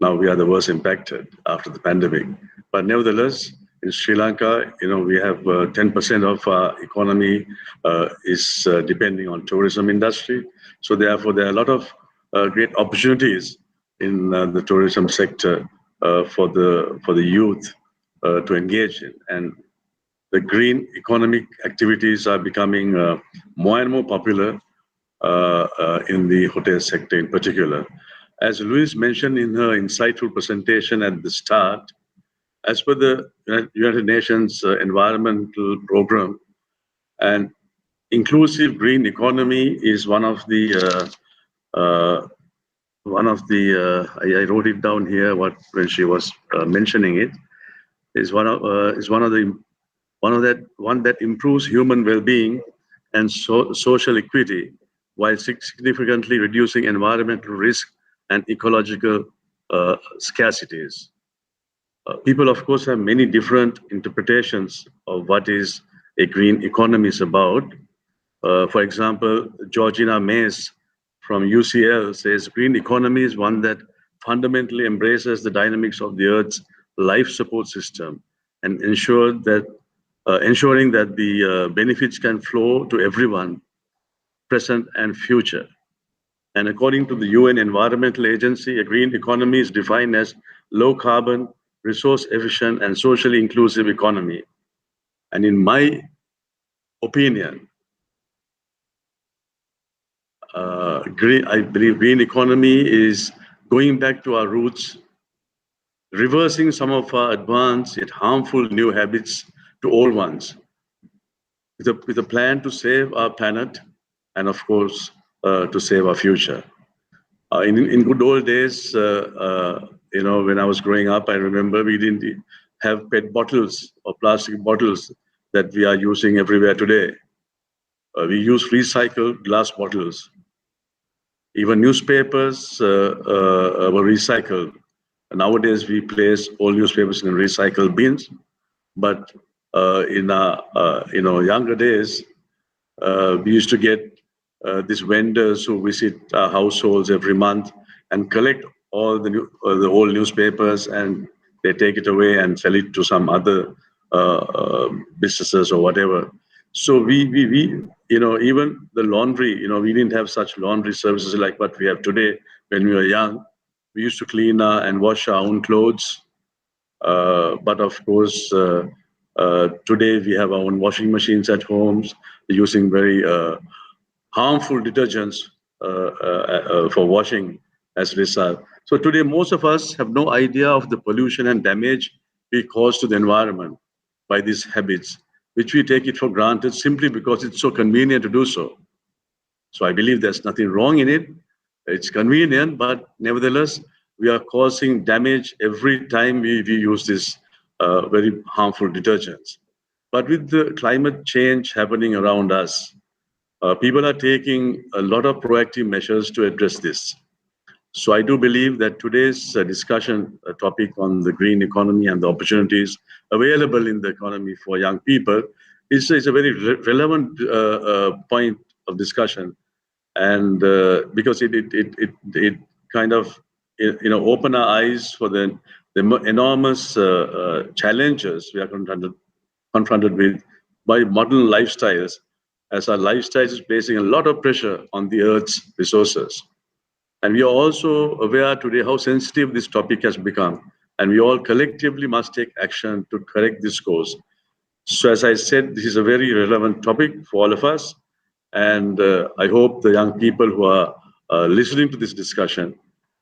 Now we are the worst impacted after the pandemic. But nevertheless, in Sri Lanka, we have 10% of our economy is depending on tourism industry. So therefore, there are a lot of great opportunities in the tourism sector for the youth to engage in. And the green economic activities are becoming more and more popular in the hotel sector in particular. As Louise mentioned in her insightful presentation at the start, as per the United Nations Environmental Program, an inclusive green economy is one of the I wrote it down here when she was mentioning it, is one that improves human well-being and social equity while significantly reducing environmental risk and ecological scarcities. People, of course, have many different interpretations of what is a green economy is about. For example, Georgina Mays from UCL says green economy is one that fundamentally embraces the dynamics of the Earth's life support system and ensuring that the benefits can flow to everyone, present and future. And according to the UN Environmental Agency, a green economy is defined as low carbon, resource efficient, and socially inclusive economy. And in my opinion, I believe green economy is going back to our roots, reversing some of our advanced yet harmful new habits to old ones, with a plan to save our planet and, of course, to save our future. In good old days, when I was growing up, I remember we didn't have PET bottles or plastic bottles that we are using everywhere today. We use recycled glass bottles. Even newspapers were recycled. Nowadays, we place all newspapers in recycled bins. But in our younger days, we used to get these vendors who visit our households every month and collect all the old newspapers, and they take it away and sell it to some other businesses or whatever. So we even the laundry, we didn't have such laundry services like what we have today. When we were young, we used to clean and wash our own clothes. But of course, today we have our own washing machines at homes using very harmful detergents for washing as result. So today, most of us have no idea of the pollution and damage we cause to the environment by these habits, which we take it for granted simply because it's so convenient to do so. So I believe there's nothing wrong in it. It's convenient, but nevertheless, we are causing damage every time we use these very harmful detergents. But with the climate change happening around us, people are taking a lot of proactive measures to address this. So I do believe that today's discussion topic on the green economy and the opportunities available in the economy for young people is a very relevant point of discussion, and because it kind of open our eyes for the enormous challenges we are confronted with by modern lifestyles, as our lifestyles is placing a lot of pressure on the Earth's resources. And we are also aware today how sensitive this topic has become, and we all collectively must take action to correct this course. So, as I said, this is a very relevant topic for all of us, and I hope the young people who are listening to this discussion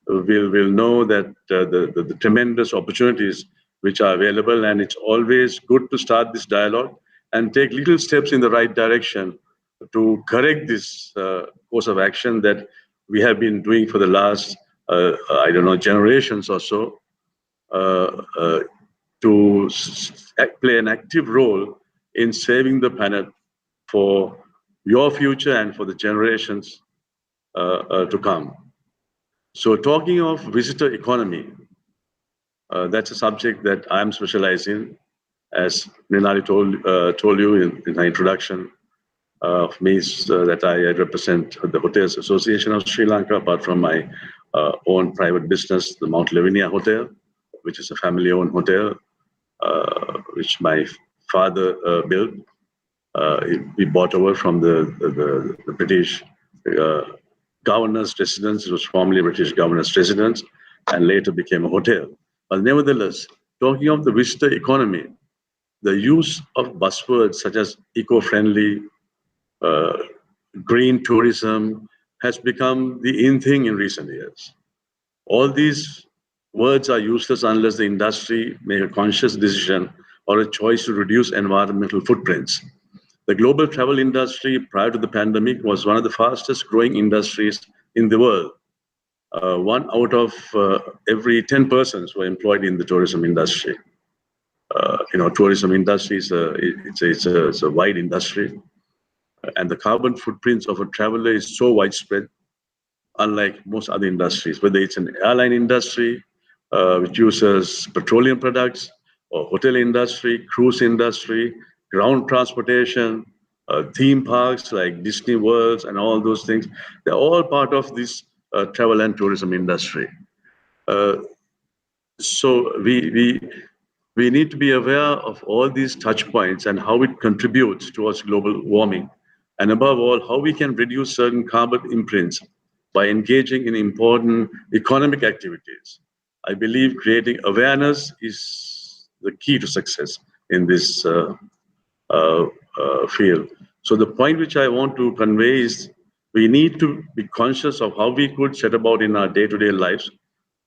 will know that the tremendous opportunities which are available, and it's always good to start this dialogue and take little steps in the right direction to correct this course of action that we have been doing for the last, I don't know, generations or so, uh, uh, to play an active role in saving the planet for your future and for the generations to come. So, talking of visitor economy, that's a subject that I'm specialized in, as Ninali told you in the introduction of me, is that I represent the Hotels Association of Sri Lanka, apart from my own private business, the Mount Lavinia Hotel, which is a family-owned hotel, which my father built. We bought over from the British uh, governor's residence. It was formerly British governor's residence and later became a hotel. But nevertheless, talking of the visitor economy, the use of buzzwords such as eco-friendly, uh, green tourism has become the in thing in recent years. All these words are useless unless the industry make a conscious decision or a choice to reduce environmental footprints. The global travel industry prior to the pandemic was one of the fastest growing industries in the world. One out of every 10 persons were employed in the tourism industry. Tourism industry it's a wide industry, and the carbon footprints of a traveler is so widespread, unlike most other industries, whether it's an airline industry, which uses petroleum products, or hotel industry, cruise industry, ground transportation, theme parks like Disney Worlds and all those things. They're all part of this travel and tourism industry. Uh, so we need to be aware of all these touch points and how it contributes towards global warming, and above all, how we can reduce certain carbon imprints by engaging in important economic activities. I believe creating awareness is the key to success in this uh, field. So the point which I want to convey is we need to be conscious of how we could set about in our day-to-day lives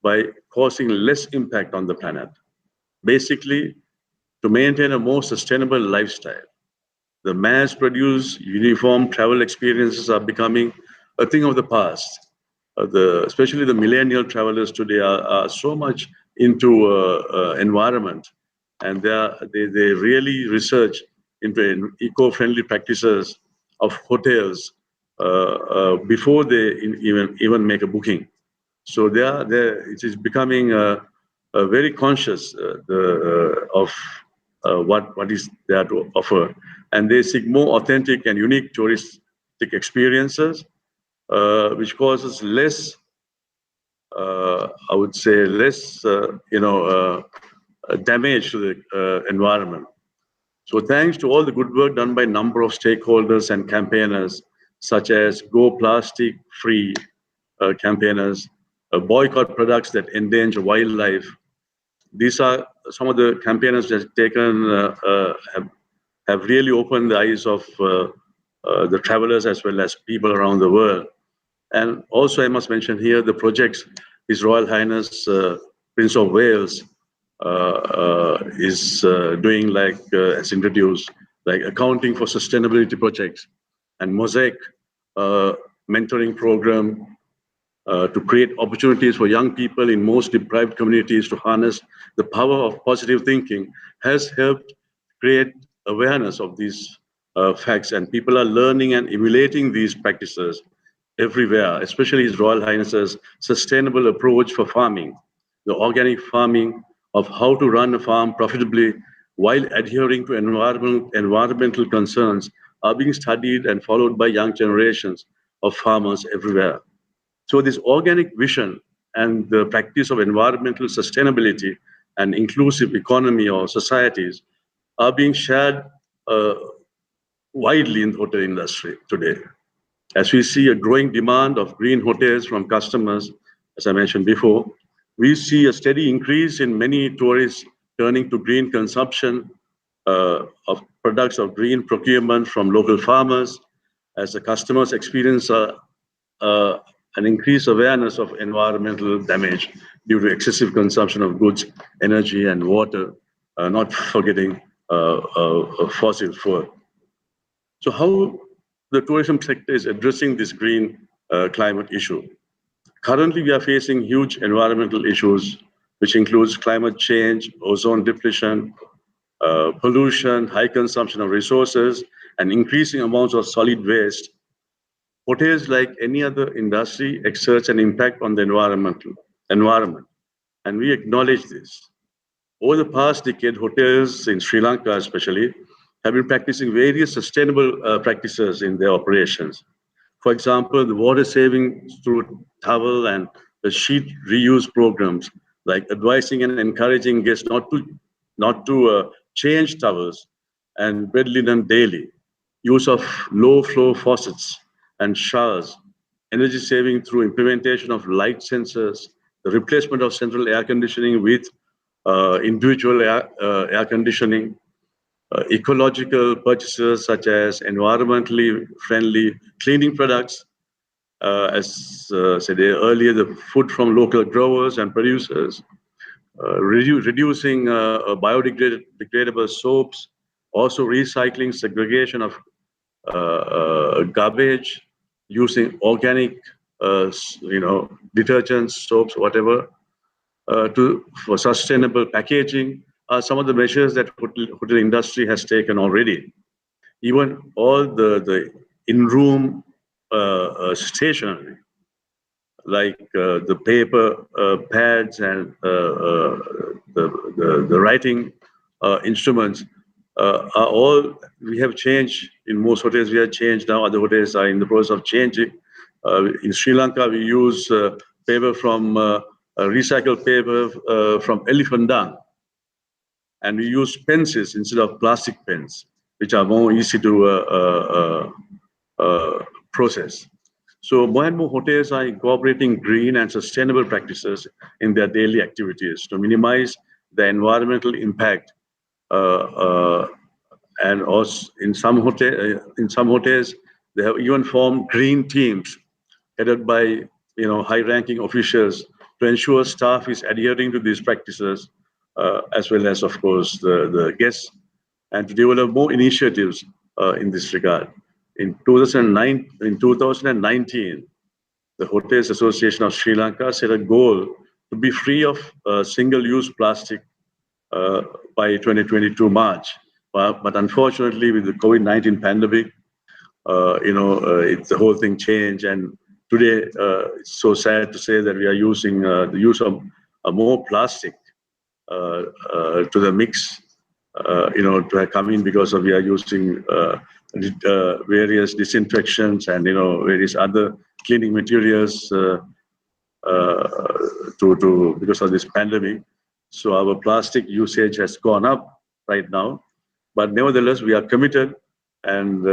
by causing less impact on the planet. Basically, to maintain a more sustainable lifestyle. The mass-produced uniform travel experiences are becoming a thing of the past. Especially the millennial travelers today are so much into environment, and they really research into eco-friendly practices of hotels before they even make a booking. So it is becoming very conscious of what is there to offer, and they seek more authentic and unique touristic experiences, which causes less, I would say, less, damage to the environment. So thanks to all the good work done by a number of stakeholders and campaigners, such as Go Plastic Free campaigners, boycott products that endanger wildlife, these are some of the campaigners that have really opened the eyes of the travelers as well as people around the world. And also, I must mention here the projects His Royal Highness Prince of Wales is doing, like has introduced, like accounting for sustainability projects and Mosaic mentoring program to create opportunities for young people in most deprived communities to harness the power of positive thinking has helped create awareness of these facts, and people are learning and emulating these practices everywhere, especially His Royal Highness's sustainable approach for farming, the organic farming of how to run a farm profitably while adhering to environmental concerns are being studied and followed by young generations of farmers everywhere. So this organic vision and the practice of environmental sustainability and inclusive economy or societies are being shared uh, widely in the hotel industry today. As we see a growing demand of green hotels from customers, as I mentioned before, we see a steady increase in many tourists turning to green consumption of products of green procurement from local farmers, as the customers experience uh, an increased awareness of environmental damage due to excessive consumption of goods, energy, and water, not forgetting fossil fuel. So how the tourism sector is addressing this green climate issue? Currently, we are facing huge environmental issues, which includes climate change, ozone depletion, pollution, high consumption of resources, and increasing amounts of solid waste. Hotels, like any other industry, exerts an impact on the environment, and we acknowledge this. Over the past decade, hotels in Sri Lanka especially have been practicing various sustainable practices in their operations. For example, the water saving through towel and the sheet reuse programs, like advising and encouraging guests not to change towels and bed linen daily, use of low flow faucets and showers, energy saving through implementation of light sensors, the replacement of central air conditioning with individual air conditioning, ecological purchases such as environmentally friendly cleaning products, as said earlier, the food from local growers and producers, reducing biodegradable soaps, also recycling segregation of garbage, using organic, detergents, soaps, whatever, for sustainable packaging are some of the measures that hotel industry has taken already. Even all the in-room stationery, like the paper pads and the writing instruments are all, we have changed. In most hotels we have changed now, other hotels are in the process of changing. In Sri Lanka we use paper from recycled paper from elephant dung, and we use pencils instead of plastic pens, which are more easy to process. So more and more hotels are incorporating green and sustainable practices in their daily activities to minimize the environmental impact. And also in some hotels, they have even formed green teams headed by high-ranking officials to ensure staff is adhering to these practices, as well as, of course, the guests, and to develop more initiatives in this regard. In 2019, the Hotels Association of Sri Lanka set a goal to be free of single-use plastic by 2022 March. But unfortunately, with the COVID-19 pandemic, the whole thing changed. And today, it's so sad to say that we are using the use of more plastic to the mix, to come in, because we are using various disinfections and various other cleaning materials to because of this pandemic. So our plastic usage has gone up right now, but nevertheless we are committed and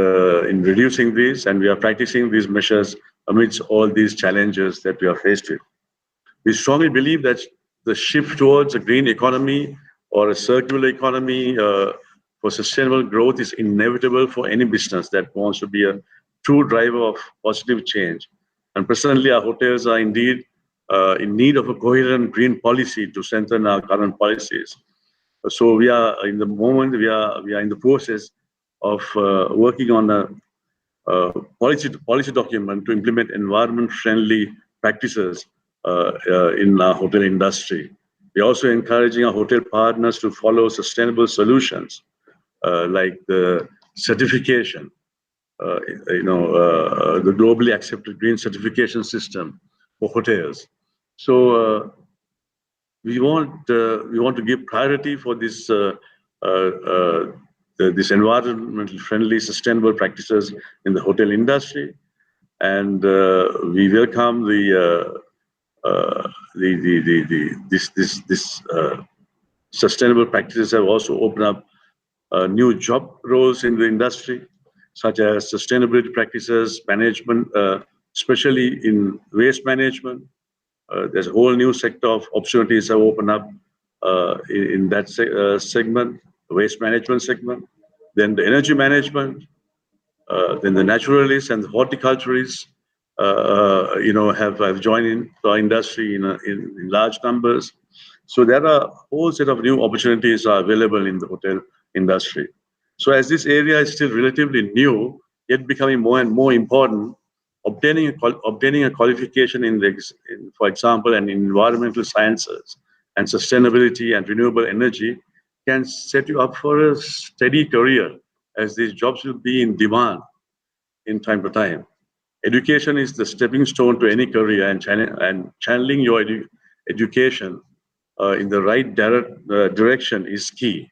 in reducing these, and we are practicing these measures amidst all these challenges that we are faced with. We strongly believe that the shift towards a green economy or a circular economy for sustainable growth is inevitable for any business that wants to be a true driver of positive change. And presently, our hotels are indeed in need of a coherent green policy to strengthen our current policies. So we are in the moment, we are in the process of working on a policy document to implement environment-friendly practices in our hotel industry. We're also encouraging our hotel partners to follow sustainable solutions like the certification, the globally accepted green certification system for hotels. So we want to give priority for this this environmentally friendly, sustainable practices in the hotel industry, and we welcome this sustainable practices have also opened up new job roles in the industry, such as sustainability practices, management, especially in waste management. There's a whole new sector of opportunities have opened up in that segment, the waste management segment, then the energy management, then the naturalists and the horticulturists, have joined in the industry in large numbers. So there are a whole set of new opportunities are available in the hotel industry. So as this area is still relatively new, yet becoming more and more important, obtaining a qualification for example, in environmental sciences and sustainability and renewable energy can set you up for a steady career, as these jobs will be in demand in time to time. Education is the stepping stone to any career, and channeling your education in the right direction is key.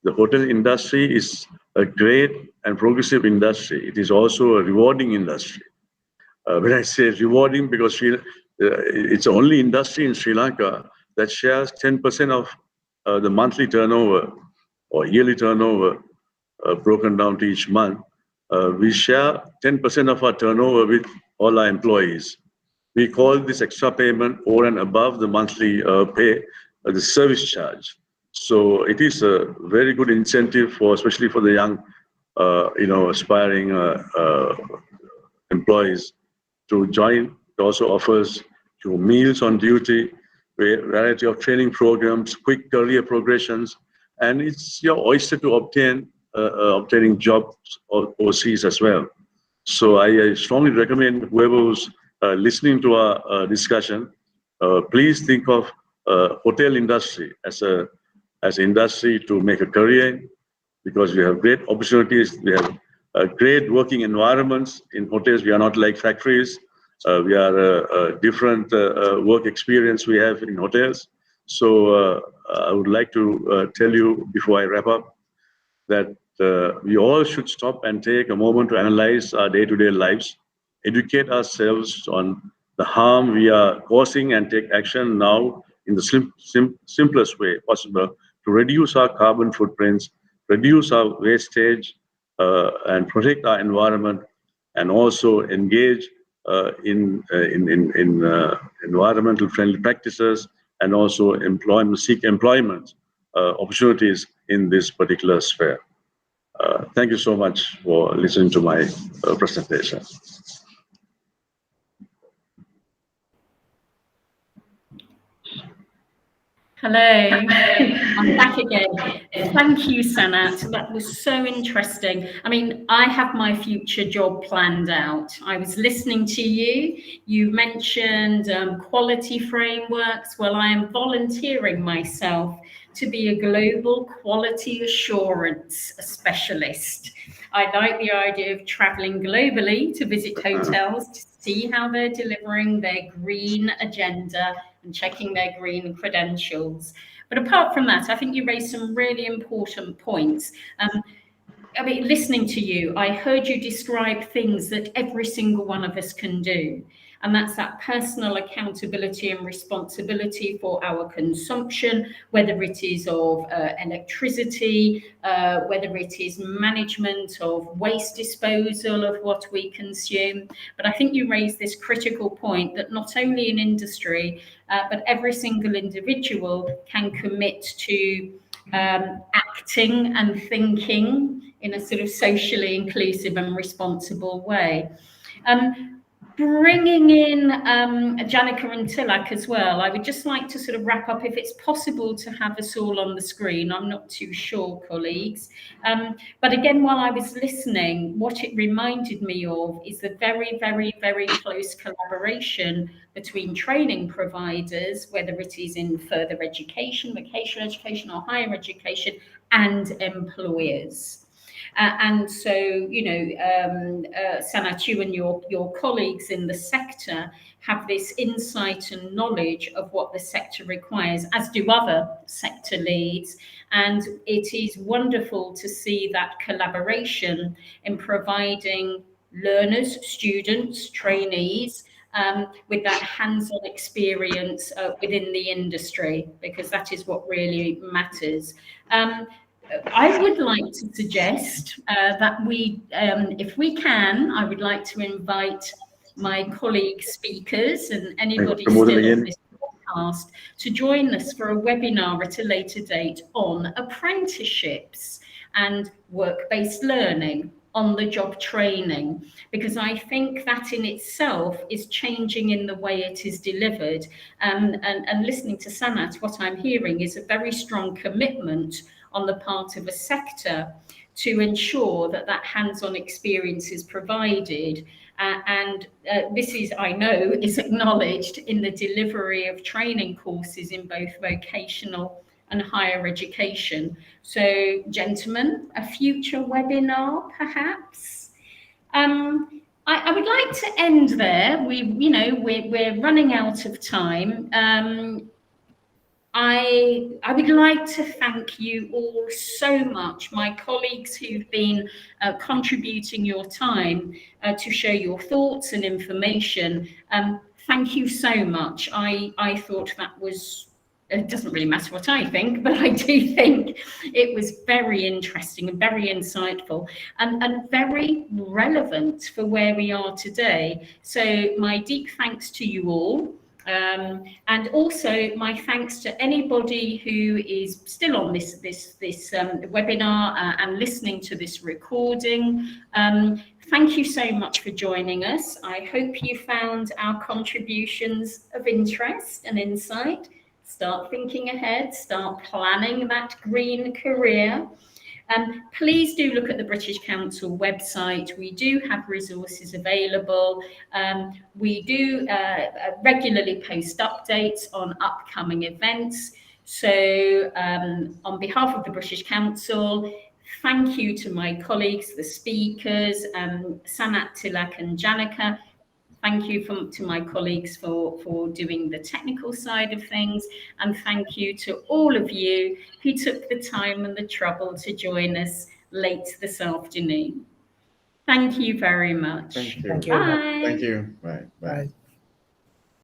The hotel industry is a great and progressive industry. It is also a rewarding industry. When I say rewarding, because it's the only industry in Sri Lanka that shares 10% of the monthly turnover or yearly turnover broken down to each month. We share 10% of our turnover with all our employees. We call this extra payment over and above the monthly pay, the service charge. So it is a very good incentive especially for the young, aspiring employees to join. It also offers meals on duty, variety of training programs, quick career progressions, and it's your oyster to obtaining jobs overseas as well. So I strongly recommend whoever's listening to our discussion, please think of hotel industry as an industry to make a career in, because we have great opportunities. We have great working environments in hotels. We are not like factories. We are a different work experience we have in hotels. So I would like to tell you before I wrap up that we all should stop and take a moment to analyze our day-to-day lives, educate ourselves on the harm we are causing, and take action now in the simplest way possible to reduce our carbon footprints, reduce our wastage, and protect our environment, and also engage in environmental friendly practices, and also seek employment opportunities in this particular sphere. Thank you so much for listening to my presentation. Hello, I'm back again. Thank you, Sanat. That was so interesting. I mean, I have my future job planned out. I was listening to you. You mentioned quality frameworks. Well, I am volunteering myself to be a global quality assurance specialist. I like the idea of traveling globally to visit hotels to see how they're delivering their green agenda and checking their green credentials. But apart from that, I think you raised some really important points. I mean, listening to you, I heard you describe things that every single one of us can do. and that's that personal accountability and responsibility for our consumption, whether it is of electricity, whether it is management of waste disposal of what we consume. But I think you raised this critical point that not only in industry, but every single individual can commit to acting and thinking in a sort of socially inclusive and responsible way. Bringing in Janica and Tilak as well, I would just like to sort of wrap up, if it's possible to have us all on the screen. I'm not too sure, colleagues. But again, while I was listening, what it reminded me of is the very, very, very close collaboration between training providers, whether it is in further education, vocational education or higher education, and employers. And so, you know, Sanat, you and your colleagues in the sector have this insight and knowledge of what the sector requires, as do other sector leads. And it is wonderful to see that collaboration in providing learners, students, trainees, with that hands-on experience within the industry, because that is what really matters. I would like to suggest that we, if we can, I would like to invite my colleague speakers and anybody still on this podcast to join us for a webinar at a later date on apprenticeships and work-based learning, on-the-job training, because I think that in itself is changing in the way it is delivered. And listening to Sanat, what I'm hearing is a very strong commitment on the part of a sector to ensure that that hands-on experience is provided. This is, I know, is acknowledged in the delivery of training courses in both vocational and higher education. So, gentlemen, a future webinar, perhaps? I would like to end there. We're running out of time. I would like to thank you all so much, my colleagues who've been contributing your time to share your thoughts and information. Thank you so much. I thought that was, it doesn't really matter what I think, but I do think it was very interesting and very insightful and very relevant for where we are today. So my deep thanks to you all. And also my thanks to anybody who is still on this webinar and listening to this recording. Thank you so much for joining us. I hope you found our contributions of interest and insight. Start thinking ahead, start planning that green career. Please do look at the British Council website. We do have resources available. We do regularly post updates on upcoming events. So on behalf of the British Council, thank you to my colleagues, the speakers, Sanat, Tilak and Janica. Thank you to my colleagues for doing the technical side of things. And thank you to all of you who took the time and the trouble to join us late this afternoon. Thank you very much. Thank you. Thank you. Bye. Thank you. Bye. Bye. Bye.